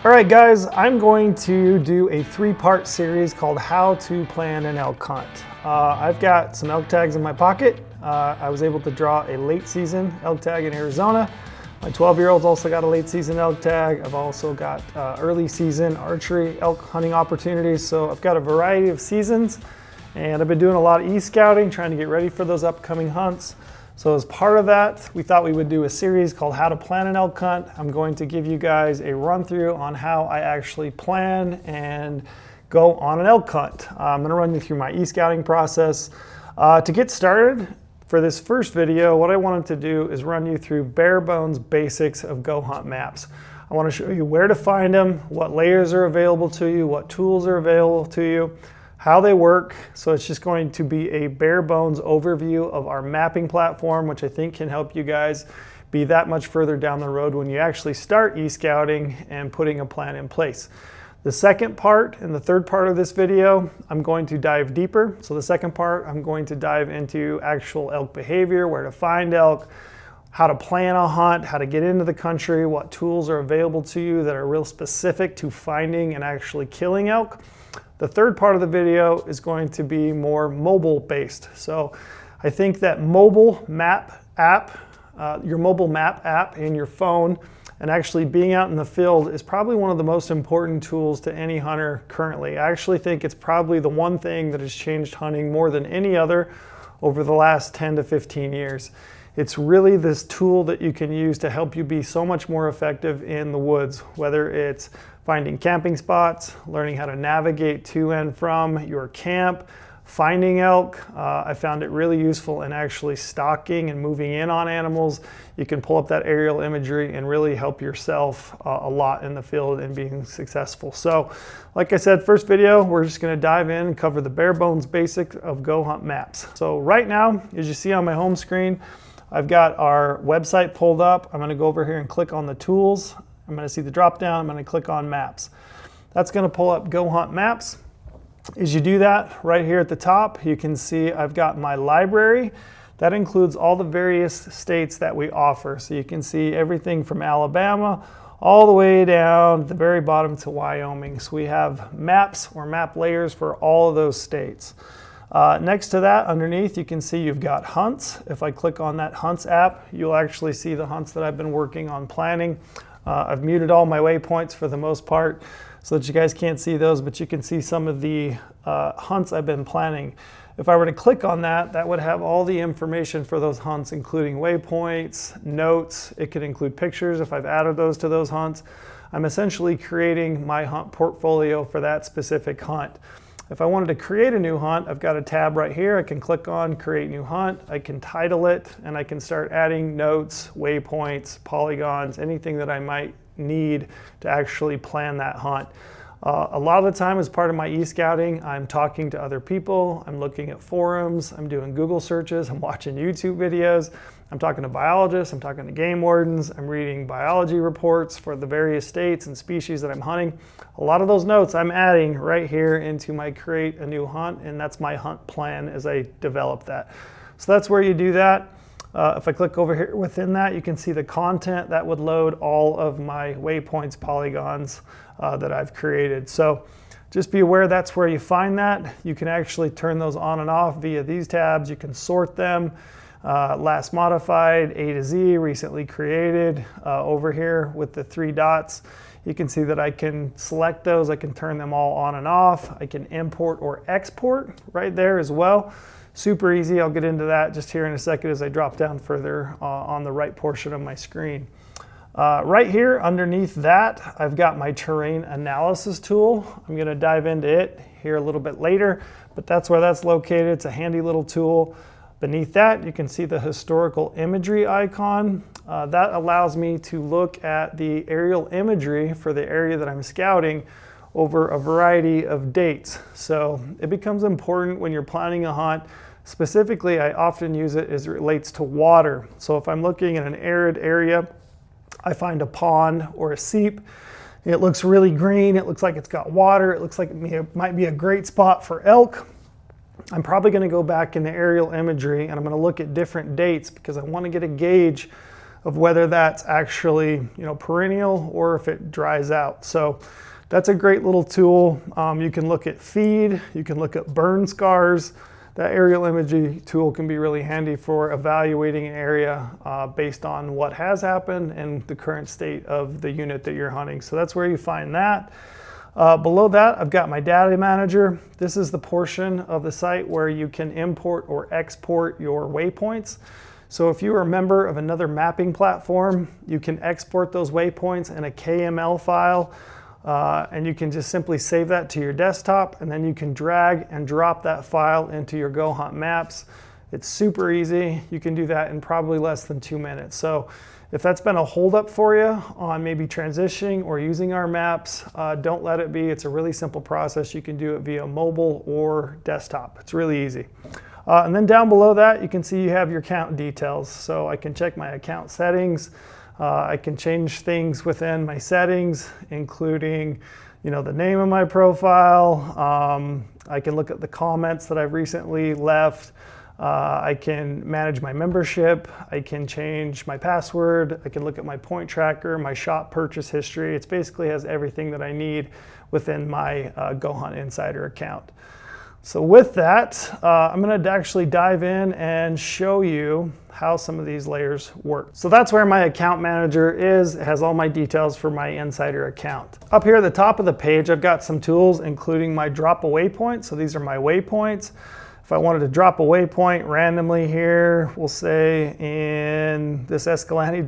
All right, guys, I'm going to do a three-part series called How to Plan an Elk Hunt. I've got some elk tags in my pocket. I was able to draw a late season elk tag in Arizona. My 12-year-old's also got a late season elk tag. I've also got early season archery elk hunting opportunities. So I've got a variety of seasons, and I've been doing a lot of e-scouting, trying to get ready for those upcoming hunts. So as part of that, we thought we would do a series called How to Plan an Elk Hunt. I'm going to give you guys a run through on how I actually plan and go on an elk hunt. I'm going to run you through my e-scouting process. To get started, for this first video, what I wanted to do is run you through bare bones basics of GOHUNT Maps. I want to show you where to find them, what layers are available to you, what tools are available to you, how they work. So it's just going to be a bare bones overview of our mapping platform, which I think can help you guys be that much further down the road when you actually start e-scouting and putting a plan in place. The second part and the third part of this video, I'm going to dive deeper. So the second part, I'm going to dive into actual elk behavior, where to find elk, how to plan a hunt, how to get into the country, what tools are available to you that are real specific to finding and actually killing elk. The third part of the video is going to be more mobile based. So I think that mobile map app, your mobile map app in your phone, and actually being out in the field is probably one of the most important tools to any hunter currently. I actually think it's probably the one thing that has changed hunting more than any other over the last 10 to 15 years. It's really this tool that you can use to help you be so much more effective in the woods, whether it's finding camping spots, learning how to navigate to and from your camp, finding elk. I found it really useful in actually stalking and moving in on animals. You can pull up that aerial imagery and really help yourself a lot in the field and being successful. So, like I said, first video, we're just gonna dive in and cover the bare bones basics of GOHUNT Maps. So right now, as you see on my home screen, I've got our website pulled up. I'm gonna go over here and click on the tools. I'm going to see the drop down. I'm going to click on Maps. That's going to pull up GOHUNT Maps. As you do that, right here at the top, you can see I've got my library. That includes all the various states that we offer. So you can see everything from Alabama all the way down at the very bottom to Wyoming. So we have maps or map layers for all of those states. Next to that, underneath, you can see you've got hunts. If I click on that hunts app, you'll actually see the hunts that I've been working on planning. I've muted all my waypoints for the most part so that you guys can't see those, but you can see some of the hunts I've been planning. If I were to click on that, that would have all the information for those hunts, including waypoints, notes. It could include pictures if I've added those to those hunts. I'm essentially creating my hunt portfolio for that specific hunt. If I wanted to create a new hunt, I've got a tab right here. I can click on Create New Hunt. I can title it, and I can start adding notes, waypoints, polygons, anything that I might need to actually plan that hunt. A lot of the time, as part of my e-scouting, I'm talking to other people. I'm looking at forums. I'm doing Google searches. I'm watching YouTube videos. I'm talking to biologists. I'm talking to game wardens. I'm reading biology reports for the various states and species that I'm hunting. A lot of those notes I'm adding right here into my Create a New Hunt, and that's my hunt plan as I develop that. So that's where you do that. If I click over here within that, you can see the content that would load all of my waypoints, polygons that I've created. So just be aware that's where you find that. You can actually turn those on and off via these tabs. You can sort them. Last modified, A to Z, recently created. Over here with the three dots, you can see that I can select those. I can turn them all on and off. I can import or export right there as well. Super easy. I'll get into that just here in a second as I drop down further on the right portion of my screen. Right here underneath that, I've got my terrain analysis tool. I'm going to dive into it here a little bit later, but that's where that's located. It's a handy little tool. Beneath that, you can see the historical imagery icon. That allows me to look at the aerial imagery for the area that I'm scouting over a variety of dates. So it becomes important when you're planning a hunt. Specifically, I often use it as it relates to water. So if I'm looking at an arid area, I find a pond or a seep. It looks really green. It looks like it's got water. It looks like it might be a great spot for elk. I'm probably going to go back in the aerial imagery and I'm going to look at different dates because I want to get a gauge of whether that's actually, you know, perennial or if it dries out. So that's a great little tool. You can look at feed, you can look at burn scars. That aerial imagery tool can be really handy for evaluating an area based on what has happened and the current state of the unit that you're hunting. So that's where you find that. Below that, I've got my data manager. This is the portion of the site where you can import or export your waypoints. So if you are a member of another mapping platform, you can export those waypoints in a KML file. And you can just simply save that to your desktop, and then you can drag and drop that file into your GOHUNT Maps. It's super easy. You can do that in probably less than 2 minutes. So if that's been a holdup for you on maybe transitioning or using our maps, don't let it be. It's a really simple process. You can do it via mobile or desktop. It's really easy. And then down below that, you can see you have your account details. So I can check my account settings. I can change things within my settings, including, you know, the name of my profile. I can look at the comments that I've recently left. I can manage my membership. I can change my password. I can look at my point tracker, my shop purchase history. It basically has everything that I need within my GOHUNT Insider account. So with that, I'm going to actually dive in and show you how some of these layers work. So that's where my account manager is. It has all my details for my Insider account. Up here at the top of the page, I've got some tools, including my drop a waypoint. So these are my waypoints. If I wanted to drop a waypoint randomly here, we'll say in this Escalante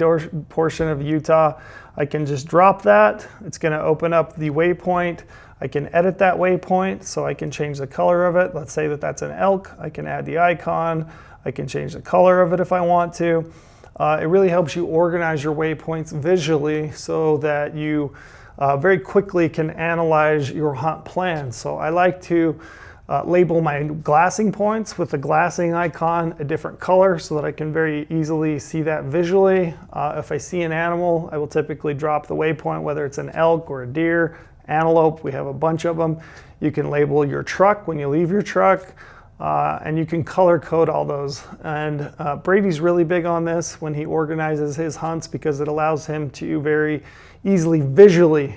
portion of Utah, I can just drop that. It's going to open up the waypoint. I can edit that waypoint, so I can change the color of it. Let's say that that's an elk. I can add the icon. I can change the color of it if I want to. It really helps you organize your waypoints visually so that you very quickly can analyze your hunt plan. So I like to label my glassing points with the glassing icon a different color so that I can very easily see that visually. If I see an animal, I will typically drop the waypoint, whether it's an elk or a deer, antelope. We have a bunch of them. You can label your truck when you leave your truck, and you can color code all those. And Brady's really big on this when he organizes his hunts because it allows him to very easily visually,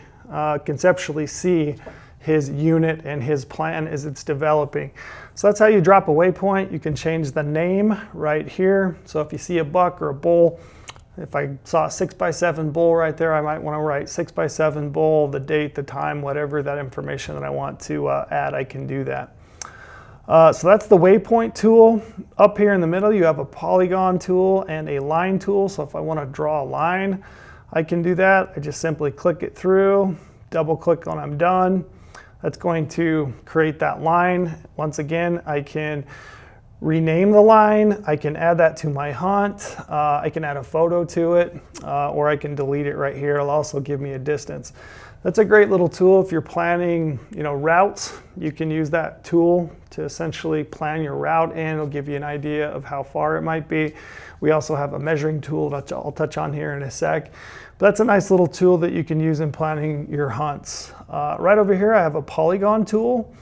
conceptually see his unit and his plan as it's developing. So that's how you drop a waypoint. You can change the name right here. So if you see a buck or a bull, if I saw a 6x7 bull right there, I might want to write 6x7 bull, the date, the time, whatever that information that I want to add, I can do that. So that's the waypoint tool. Up here in the middle, you have a polygon tool and a line tool. So if I want to draw a line, I can do that. I just simply click it through, double click when I'm done. That's going to create that line. Once again, I can rename the line. I can add that to my hunt. I can add a photo to it, or I can delete it right here. It'll also give me a distance. That's a great little tool if you're planning, you know, routes. You can use that tool to essentially plan your route, and it'll give you an idea of how far it might be. We also have a measuring tool that I'll touch on here in a sec. But that's a nice little tool that you can use in planning your hunts. Right over here, I have a polygon tool.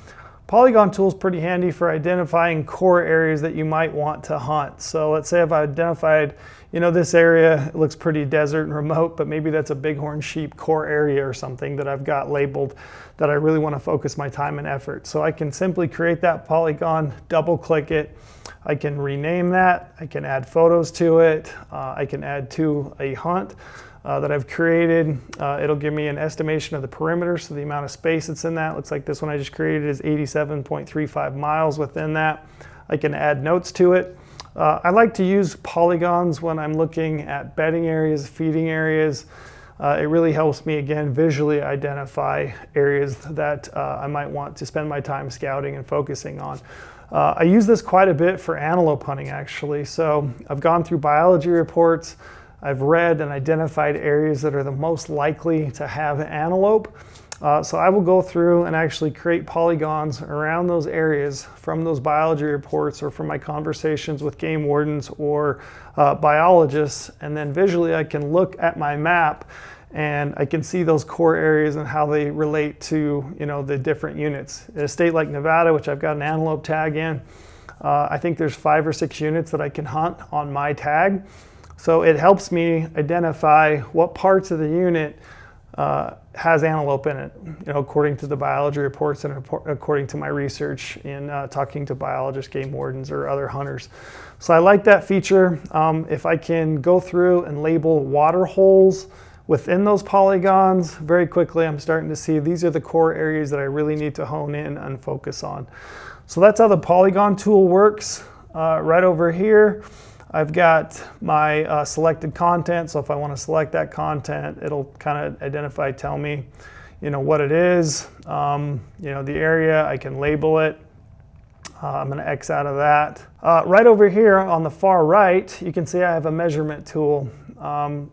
Polygon tool is pretty handy for identifying core areas that you might want to hunt. So let's say I've identified, you know, this area, it looks pretty desert and remote, but maybe that's a bighorn sheep core area or something that I've got labeled that I really want to focus my time and effort. So I can simply create that polygon, double click it. I can rename that. I can add photos to it. I can add to a hunt that I've created. It'll give me an estimation of the perimeter, so the amount of space that's in that. Looks like this one I just created is 87.35 miles within that. I can add notes to it. I like to use polygons when I'm looking at bedding areas, feeding areas. It really helps me, again, visually identify areas that I might want to spend my time scouting and focusing on. I use this quite a bit for antelope hunting, actually. So I've gone through biology reports. I've read and identified areas that are the most likely to have antelope. So I will go through and actually create polygons around those areas from those biology reports or from my conversations with game wardens or biologists. And then visually I can look at my map and I can see those core areas and how they relate to, you know, the different units. In a state like Nevada, which I've got an antelope tag in, I think there's 5 or 6 units that I can hunt on my tag. So it helps me identify what parts of the unit has antelope in it, according to the biology reports and according to my research in talking to biologists, game wardens, or other hunters. So I like that feature. If I can go through and label water holes within those polygons very quickly, I'm starting to see these are the core areas that I really need to hone in and focus on. So that's how the polygon tool works. Right over here, I've got my selected content. So if I want to select that content, it'll kind of identify, tell me, what it is. The area, I can label it. I'm going to X out of that. Right over here on the far right, you can see I have a measurement tool.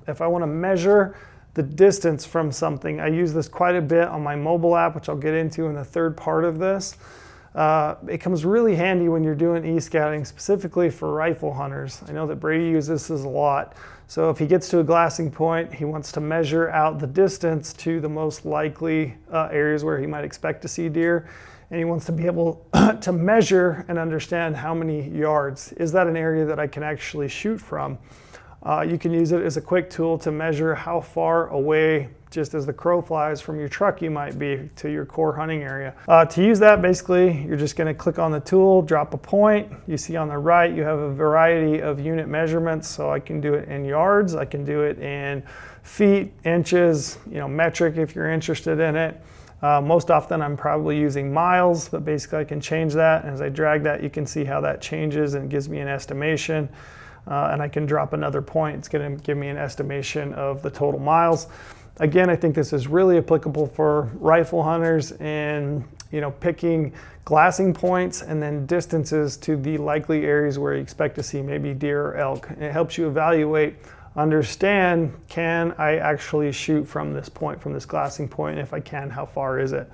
If I want to measure the distance from something, I use this quite a bit on my mobile app, which I'll get into in the third part of this. It comes really handy when you're doing e-scouting, specifically for rifle hunters. I know that Brady uses this a lot. So if he gets to a glassing point, he wants to measure out the distance to the most likely areas where he might expect to see deer. And he wants to be able to measure and understand how many yards. Is that an area that I can actually shoot from? You can use it as a quick tool to measure how far away, just as the crow flies from your truck, you might be to your core hunting area. To use that, basically, you're just going to click on the tool, drop a point. You see on the right, you have a variety of unit measurements. So I can do it in yards. I can do it in feet, inches, metric if you're interested in it. Most often I'm probably using miles, but basically I can change that. And as I drag that, you can see how that changes and it gives me an estimation. And I can drop another point. It's going to give me an estimation of the total miles. Again, I think this is really applicable for rifle hunters in, picking glassing points and then distances to the likely areas where you expect to see maybe deer or elk. And it helps you evaluate, understand, can I actually shoot from this point, from this glassing point? If I can, how far is it?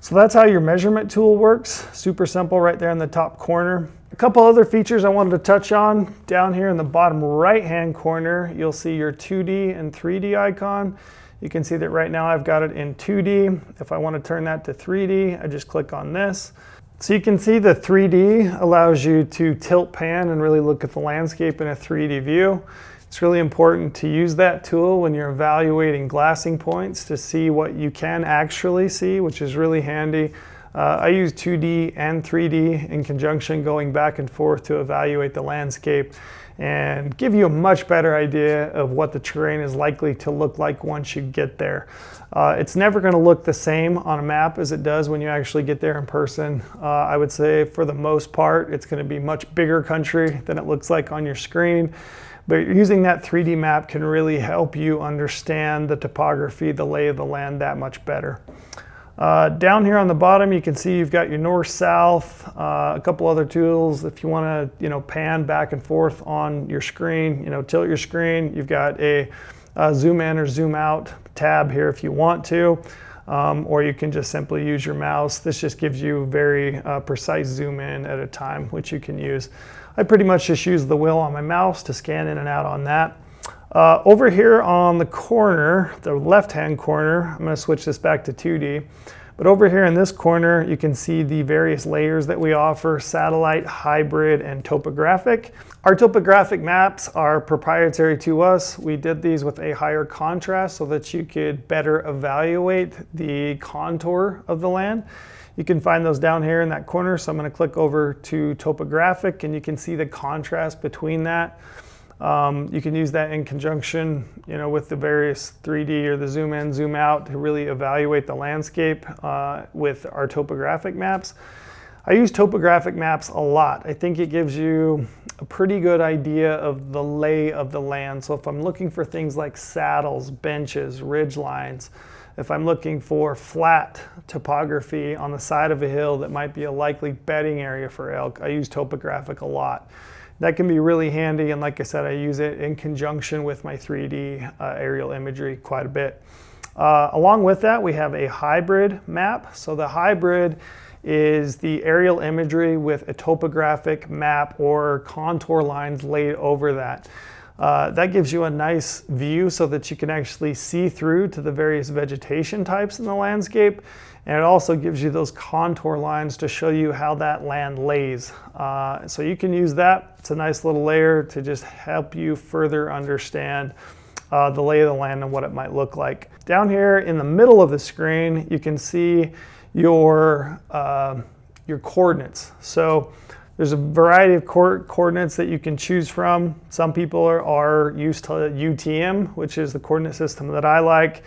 So that's how your measurement tool works. Super simple right there in the top corner. A couple other features I wanted to touch on. Down here in the bottom right-hand corner, you'll see your 2D and 3D icon. You can see that right now I've got it in 2D. If I want to turn that to 3D, I just click on this. So you can see the 3D allows you to tilt pan and really look at the landscape in a 3D view. It's really important to use that tool when you're evaluating glassing points to see what you can actually see, which is really handy. I use 2D and 3D in conjunction, going back and forth to evaluate the landscape and give you a much better idea of what the terrain is likely to look like once you get there. It's never going to look the same on a map as it does when you actually get there in person. I would say for the most part, it's going to be much bigger country than it looks like on your screen. But using that 3D map can really help you understand the topography, the lay of the land that much better. Down here on the bottom, you can see you've got your north, south, a couple other tools. If you want to, pan back and forth on your screen, tilt your screen. You've got a zoom in or zoom out tab here if you want to, or you can just simply use your mouse. This just gives you very precise zoom in at a time, which you can use. I pretty much just use the wheel on my mouse to scan in and out on that. Over here on the corner, the left-hand corner, I'm going to switch this back to 2D. But over here in this corner, you can see the various layers that we offer: satellite, hybrid, and topographic. Our topographic maps are proprietary to us. We did these with a higher contrast so that you could better evaluate the contour of the land. You can find those down here in that corner. So I'm going to click over to topographic and you can see the contrast between that. You can use that in conjunction, with the various 3D or the zoom in, zoom out to really evaluate the landscape with our topographic maps. I use topographic maps a lot. I think it gives you a pretty good idea of the lay of the land. So if I'm looking for things like saddles, benches, ridge lines, if I'm looking for flat topography on the side of a hill that might be a likely bedding area for elk, I use topographic a lot. That can be really handy, and like I said, I use it in conjunction with my 3D aerial imagery quite a bit. Along with that, we have a hybrid map. So the hybrid is the aerial imagery with a topographic map or contour lines laid over that. That gives you a nice view so that you can actually see through to the various vegetation types in the landscape. And it also gives you those contour lines to show you how that land lays. So you can use that. It's a nice little layer to just help you further understand the lay of the land and what it might look like. Down here in the middle of the screen, you can see your coordinates. So there's a variety of coordinates that you can choose from. Some people are used to UTM, which is the coordinate system that I like.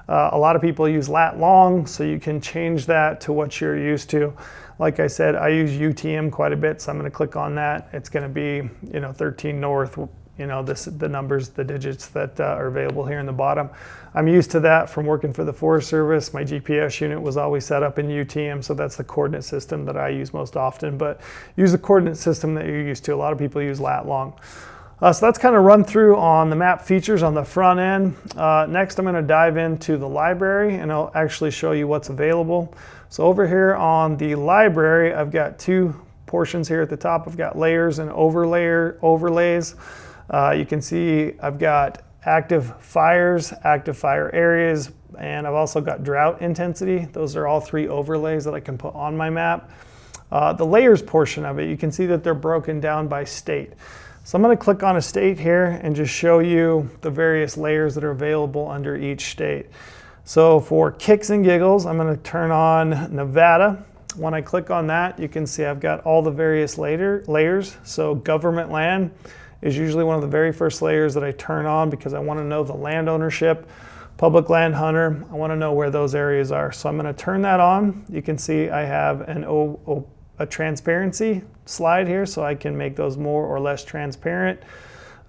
A lot of people use lat long, so you can change that to what you're used to. Like I said, I use UTM quite a bit, so I'm going to click on that. It's going to be, 13 north, the numbers, the digits that are available here in the bottom. I'm used to that from working for the Forest Service. My GPS unit was always set up in UTM, so that's the coordinate system that I use most often. But use the coordinate system that you're used to. A lot of people use lat long. So that's kind of run through on the map features on the front end. Next, I'm going to dive into the library, and I'll actually show you what's available. So over here on the library, I've got two portions here at the top. I've got layers and overlays. You can see I've got active fires, active fire areas, and I've also got drought intensity. Those are all three overlays that I can put on my map. The layers portion of it, you can see that they're broken down by state. So I'm going to click on a state here and just show you the various layers that are available under each state. So for kicks and giggles, I'm going to turn on Nevada. When I click on that, you can see I've got all the various layers. So government land is usually one of the very first layers that I turn on because I want to know the land ownership. Public land hunter, I want to know where those areas are. So I'm going to turn that on. You can see I have a transparency slide here, so I can make those more or less transparent.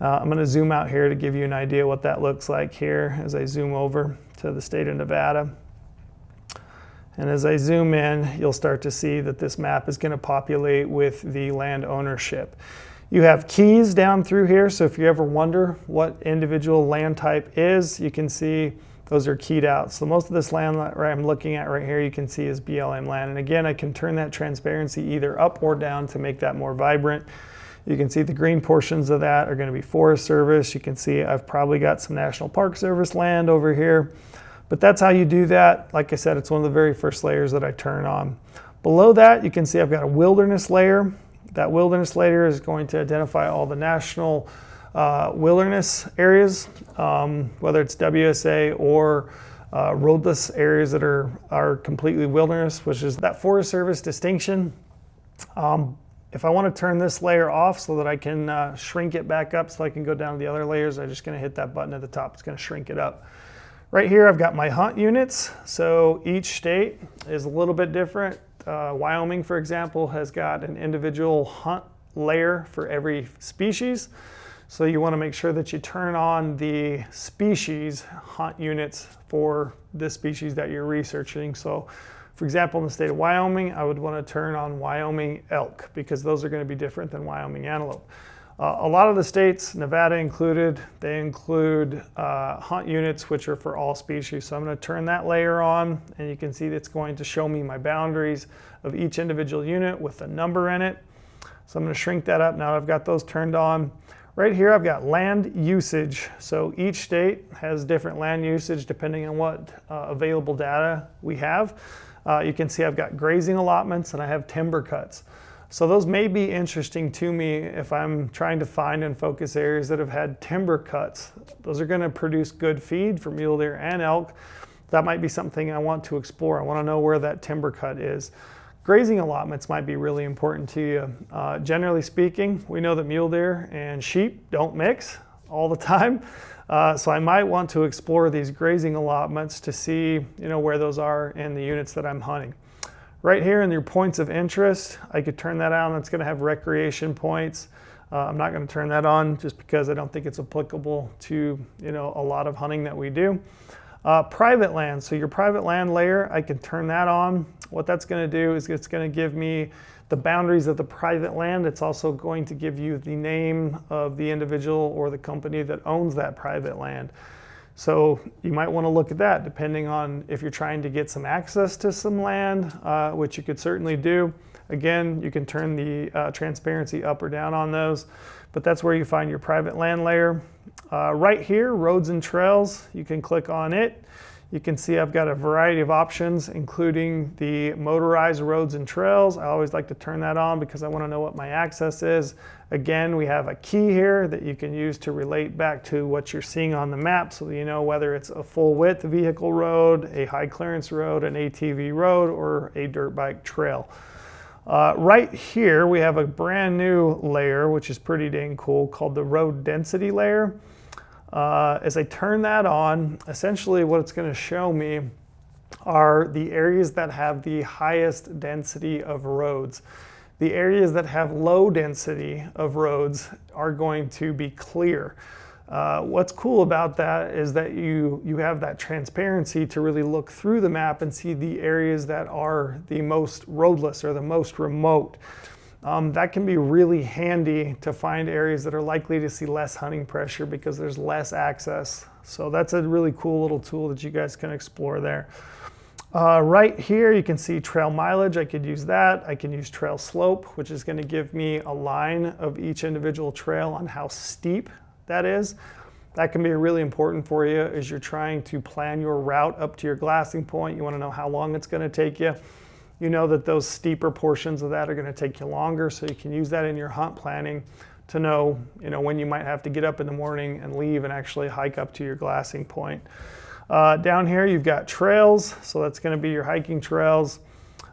I'm going to zoom out here to give you an idea what that looks like here as I zoom over to the state of Nevada. And as I zoom in, you'll start to see that this map is going to populate with the land ownership. You have keys down through here, so if you ever wonder what individual land type is, you can see those are keyed out. So most of this land that I'm looking at right here, you can see is BLM land. And again, I can turn that transparency either up or down to make that more vibrant. You can see the green portions of that are going to be Forest Service. You can see I've probably got some National Park Service land over here. But that's how you do that. Like I said, it's one of the very first layers that I turn on. Below that, you can see I've got a wilderness layer. That wilderness layer is going to identify all the national wilderness areas, whether it's WSA or roadless areas that are completely wilderness, which is that Forest Service distinction. If I want to turn this layer off so that I can shrink it back up so I can go down to the other layers, I'm just going to hit that button at the top. It's going to shrink it up. Right here, I've got my hunt units. So each state is a little bit different. Wyoming, for example, has got an individual hunt layer for every species. So you want to make sure that you turn on the species hunt units for the species that you're researching. So for example, in the state of Wyoming, I would want to turn on Wyoming elk because those are going to be different than Wyoming antelope. A lot of the states, Nevada included, they include hunt units which are for all species. So I'm going to turn that layer on, and you can see it's going to show me my boundaries of each individual unit with a number in it. So I'm going to shrink that up now I've got those turned on. Right here I've got land usage. So each state has different land usage depending on what available data we have. You can see I've got grazing allotments and I have timber cuts. So those may be interesting to me if I'm trying to find and focus areas that have had timber cuts. Those are going to produce good feed for mule deer and elk. That might be something I want to explore. I want to know where that timber cut is. Grazing allotments might be really important to you. Generally speaking, we know that mule deer and sheep don't mix all the time. So I might want to explore these grazing allotments to see, where those are in the units that I'm hunting. Right here in your points of interest, I could turn that on. It's going to have recreation points. I'm not going to turn that on just because I don't think it's applicable to a lot of hunting that we do. Private land. So your private land layer, I can turn that on. What that's going to do is it's going to give me the boundaries of the private land. It's also going to give you the name of the individual or the company that owns that private land. So you might want to look at that depending on if you're trying to get some access to some land, which you could certainly do. Again, you can turn the transparency up or down on those, but that's where you find your private land layer. Right here, roads and trails, you can click on it. You can see I've got a variety of options, including the motorized roads and trails. I always like to turn that on because I want to know what my access is. Again, we have a key here that you can use to relate back to what you're seeing on the map, so that you know whether it's a full width vehicle road, a high clearance road, an ATV road, or a dirt bike trail. Right here, we have a brand new layer, which is pretty dang cool, called the road density layer. As I turn that on, essentially what it's going to show me are the areas that have the highest density of roads. The areas that have low density of roads are going to be clear. What's cool about that is that you have that transparency to really look through the map and see the areas that are the most roadless or the most remote. That can be really handy to find areas that are likely to see less hunting pressure because there's less access. So that's a really cool little tool that you guys can explore there. Right here, you can see trail mileage. I could use that. I can use trail slope, which is going to give me a line of each individual trail on how steep that is. That can be really important for you as you're trying to plan your route up to your glassing point. You want to know how long it's going to take you. You know that those steeper portions of that are going to take you longer, so you can use that in your hunt planning to know, when you might have to get up in the morning and leave and actually hike up to your glassing point. Down here, you've got trails, so that's going to be your hiking trails.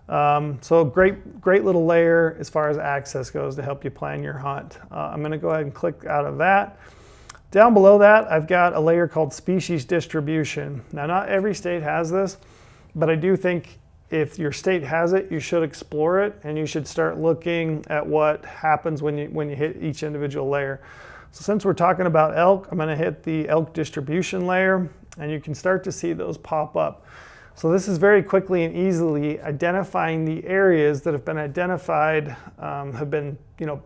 So great little layer as far as access goes to help you plan your hunt. I'm going to go ahead and click out of that. Down below that, I've got a layer called species distribution. Now, not every state has this, but I do think if your state has it, you should explore it, and you should start looking at what happens when you hit each individual layer. So since we're talking about elk, I'm going to hit the elk distribution layer, and you can start to see those pop up. So this is very quickly and easily identifying the areas that have been identified, have been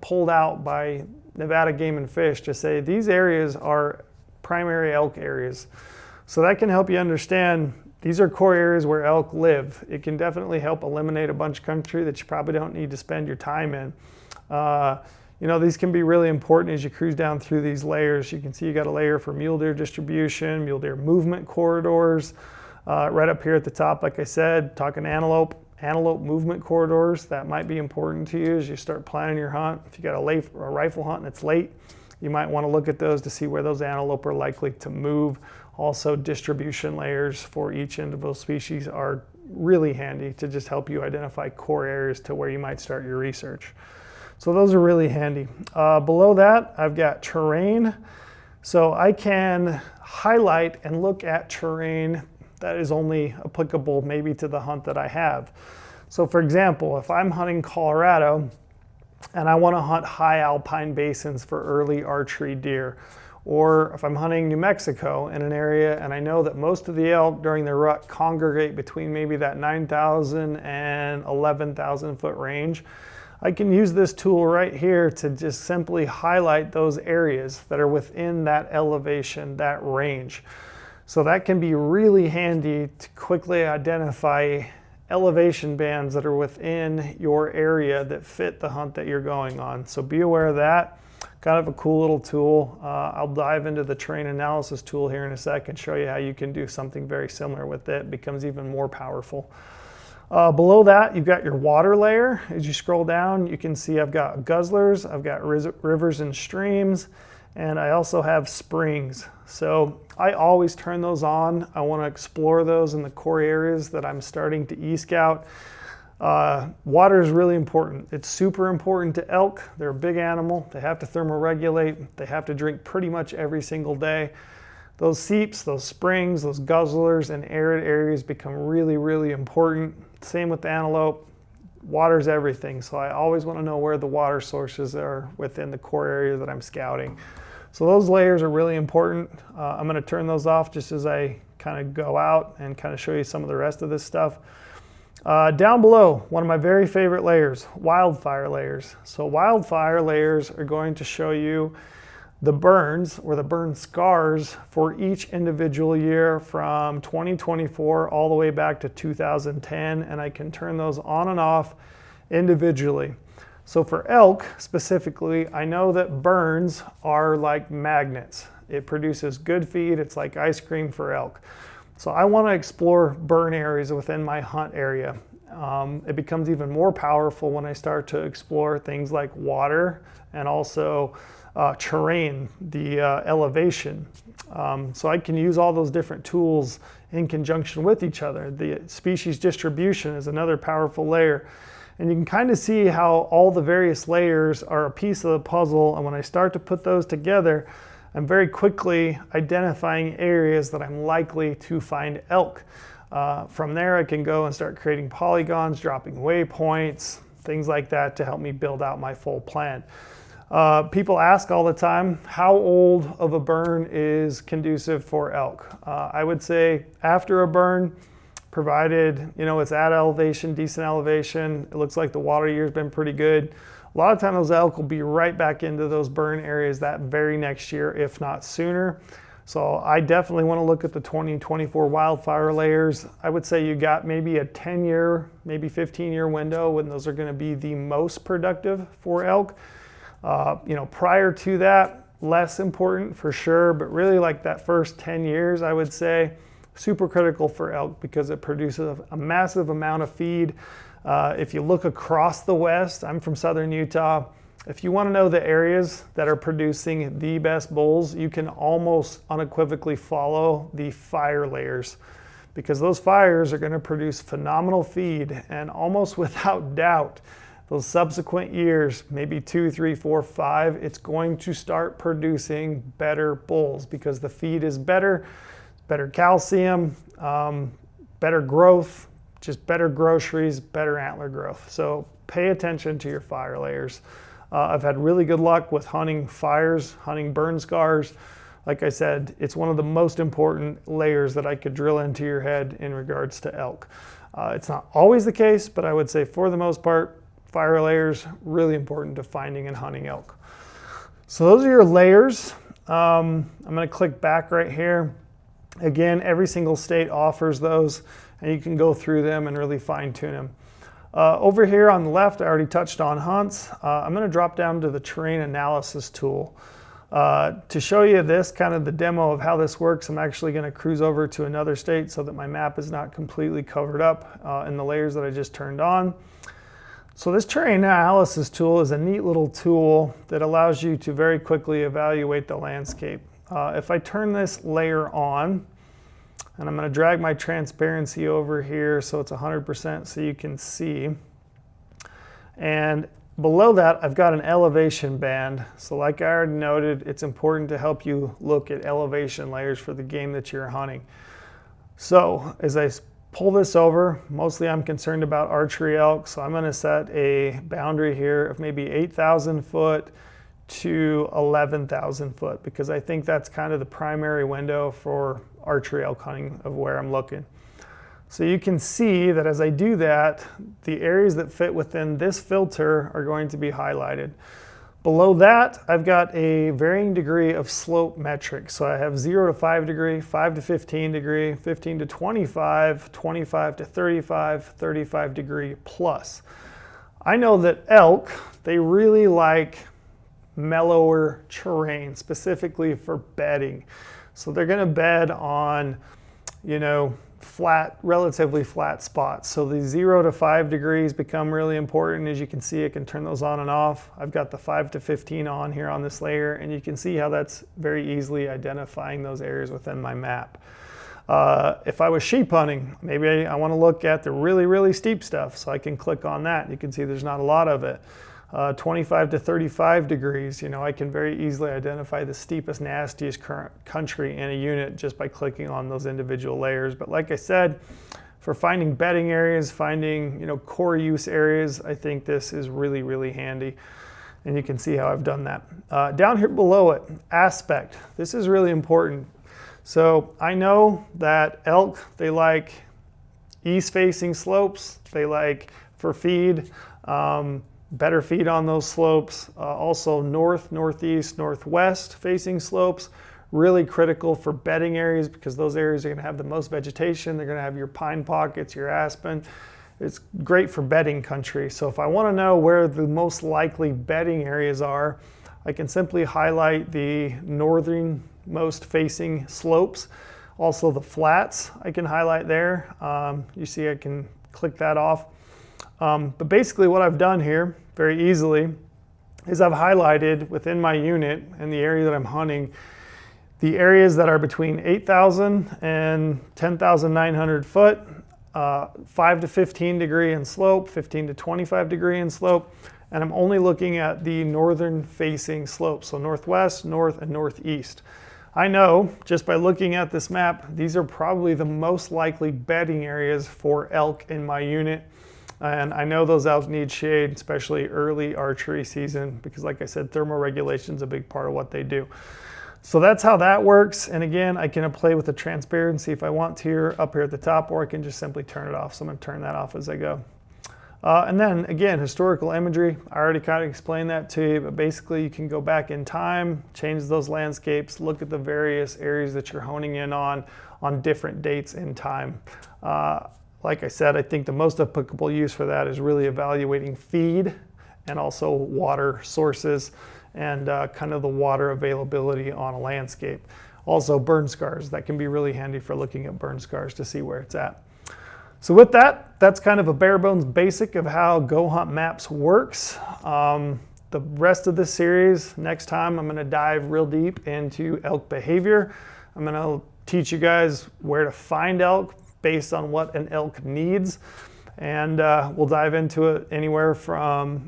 pulled out by Nevada Game and Fish to say these areas are primary elk areas. So that can help you understand these are core areas where elk live. It can definitely help eliminate a bunch of country that you probably don't need to spend your time in. These can be really important as you cruise down through these layers. You can see you got a layer for mule deer distribution, mule deer movement corridors. Right up here at the top, like I said, talking antelope movement corridors. That might be important to you as you start planning your hunt. If you got a rifle hunt and it's late, you might want to look at those to see where those antelope are likely to move. Also, distribution layers for each individual species are really handy to just help you identify core areas to where you might start your research. So those are really handy. Below that, I've got terrain. So I can highlight and look at terrain that is only applicable maybe to the hunt that I have. So for example, if I'm hunting Colorado and I want to hunt high alpine basins for early archery deer, or if I'm hunting New Mexico in an area and I know that most of the elk during the rut congregate between maybe that 9,000 and 11,000 foot range, I can use this tool right here to just simply highlight those areas that are within that elevation, that range. So that can be really handy to quickly identify elevation bands that are within your area that fit the hunt that you're going on. So be aware of that. Kind of a cool little tool. I'll dive into the terrain analysis tool here in a sec and show you how you can do something very similar with it. It becomes even more powerful. Below that, you've got your water layer. As you scroll down, you can see I've got guzzlers, I've got rivers and streams, and I also have springs. So I always turn those on. I want to explore those in the core areas that I'm starting to e-scout. Water is really important. It's super important to elk. They're a big animal. They have to thermoregulate. They have to drink pretty much every single day. Those seeps, those springs, those guzzlers, and arid areas become really, really important. Same with the antelope. Water's everything, so I always want to know where the water sources are within the core area that I'm scouting. So those layers are really important. I'm going to turn those off just as I kind of go out and kind of show you some of the rest of this stuff. Down below, one of my very favorite layers, wildfire layers. So wildfire layers are going to show you the burns or the burn scars for each individual year from 2024 all the way back to 2010, and I can turn those on and off individually. So for elk specifically, I know that burns are like magnets. It produces good feed. It's like ice cream for elk. So I want to explore burn areas within my hunt area. It becomes even more powerful when I start to explore things like water and also terrain, the elevation. So I can use all those different tools in conjunction with each other. The species distribution is another powerful layer. And you can kind of see how all the various layers are a piece of the puzzle. And when I start to put those together, I'm very quickly identifying areas that I'm likely to find elk. From there, I can go and start creating polygons, dropping waypoints, things like that to help me build out my full plan. People ask all the time, how old of a burn is conducive for elk? I would say after a burn, provided it's at elevation, decent elevation, it looks like the water year's been pretty good. A lot of times those elk will be right back into those burn areas that very next year, if not sooner. So I definitely want to look at the 2024 wildfire layers. I would say you got maybe a 10-year, maybe 15-year window when those are going to be the most productive for elk. Prior to that, less important for sure, but really like that first 10 years, I would say, super critical for elk because it produces a massive amount of feed. If you look across the West, I'm from Southern Utah. If you want to know the areas that are producing the best bulls, you can almost unequivocally follow the fire layers because those fires are going to produce phenomenal feed, and almost without doubt, those subsequent years, maybe 2, 3, 4, 5, it's going to start producing better bulls because the feed is better calcium, better growth, just better groceries, better antler growth. So pay attention to your fire layers. I've had really good luck with hunting fires, hunting burn scars. Like I said, it's one of the most important layers that I could drill into your head in regards to elk. It's not always the case, but I would say for the most part, fire layers, really important to finding and hunting elk. So those are your layers. I'm going to click back right here. Again, every single state offers those, and you can go through them and really fine tune them. Over here on the left, I already touched on hunts. I'm going to drop down to the terrain analysis tool. To show you this, kind of the demo of how this works, I'm actually going to cruise over to another state so that my map is not completely covered up in the layers that I just turned on. So this terrain analysis tool is a neat little tool that allows you to very quickly evaluate the landscape. If I turn this layer on, and I'm going to drag my transparency over here so it's 100% so you can see. And below that, I've got an elevation band. So like I already noted, it's important to help you look at elevation layers for the game that you're hunting. So as I pull this over, mostly I'm concerned about archery elk. So I'm going to set a boundary here of maybe 8,000 foot to 11,000 foot because I think that's kind of the primary window for archery elk hunting of where I'm looking. So you can see that as I do that, the areas that fit within this filter are going to be highlighted. Below that, I've got a varying degree of slope metrics. So I have 0 to 5 degree, 5 to 15 degree, 15 to 25, 25 to 35, 35 degree plus. I know that elk, they really like mellower terrain, specifically for bedding. So they're going to bed on, relatively flat spots. So the 0 to 5 degrees become really important. As you can see, I can turn those on and off. I've got the 5 to 15 on here on this layer, and you can see how that's very easily identifying those areas within my map. If I was sheep hunting, maybe I want to look at the really, really steep stuff, so I can click on that. You can see there's not a lot of it. 25 to 35 degrees, I can very easily identify the steepest, nastiest country in a unit just by clicking on those individual layers. But like I said, for finding bedding areas, finding core use areas, I think this is really, really handy. And you can see how I've done that. Down here below it, aspect. This is really important. So I know that elk, they like east-facing slopes. They like, for feed, better feed on those slopes. Also north, northeast, northwest facing slopes, really critical for bedding areas because those areas are going to have the most vegetation. They're going to have your pine pockets, your aspen. It's great for bedding country. So if I want to know where the most likely bedding areas are, I can simply highlight the northern most facing slopes. Also the flats I can highlight there. You see I can click that off. But basically what I've done here very easily is I've highlighted within my unit and the area that I'm hunting the areas that are between 8,000 and 10,900 foot, 5 to 15 degree in slope, 15 to 25 degree in slope, and I'm only looking at the northern facing slopes, so northwest, north, and northeast. I know just by looking at this map, these are probably the most likely bedding areas for elk in my unit. And I know those elk need shade, especially early archery season, because like I said, thermoregulation is a big part of what they do. So that's how that works. And again, I can play with the transparency if I want to here, up here at the top, or I can just simply turn it off. So I'm gonna turn that off as I go. And then again, historical imagery, I already kind of explained that to you, but basically you can go back in time, change those landscapes, look at the various areas that you're honing in on different dates in time. Like I said, I think the most applicable use for that is really evaluating feed and also water sources and kind of the water availability on a landscape. Also burn scars, that can be really handy for looking at burn scars to see where it's at. So with that, that's kind of a bare bones basic of how GOHUNT Maps works. The rest of this series, next time I'm gonna dive real deep into elk behavior. I'm gonna teach you guys where to find elk based on what an elk needs. And we'll dive into it anywhere from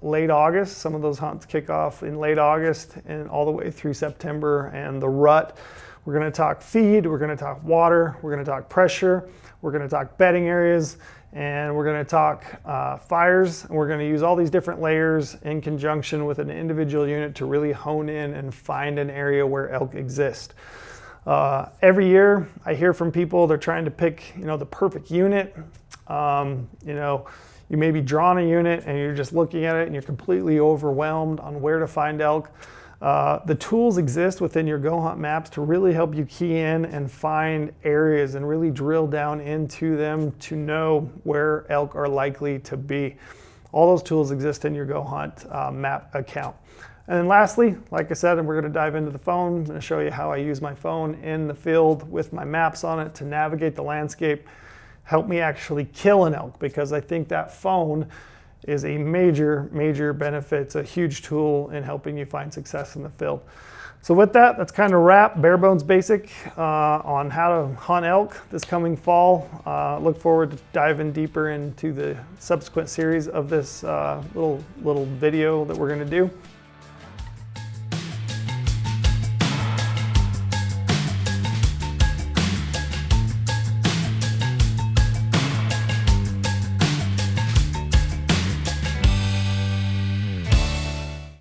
late August. Some of those hunts kick off in late August and all the way through September and the rut. We're gonna talk feed, we're gonna talk water, we're gonna talk pressure, we're gonna talk bedding areas, and we're gonna talk fires. And we're gonna use all these different layers in conjunction with an individual unit to really hone in and find an area where elk exist. Every year I hear from people, they're trying to pick the perfect unit. You may be drawing a unit and you're just looking at it and you're completely overwhelmed on where to find elk. The tools exist within your GOHUNT Maps to really help you key in and find areas and really drill down into them to know where elk are likely to be. All those tools exist in your GOHUNT map account. And then lastly, like I said, and we're going to dive into the phone. I'm going to show you how I use my phone in the field with my maps on it to navigate the landscape, help me actually kill an elk, because I think that phone is a major, major benefit. It's a huge tool in helping you find success in the field. So with that, that's kind of wrap, bare bones basic on how to hunt elk this coming fall. Look forward to diving deeper into the subsequent series of this little video that we're going to do.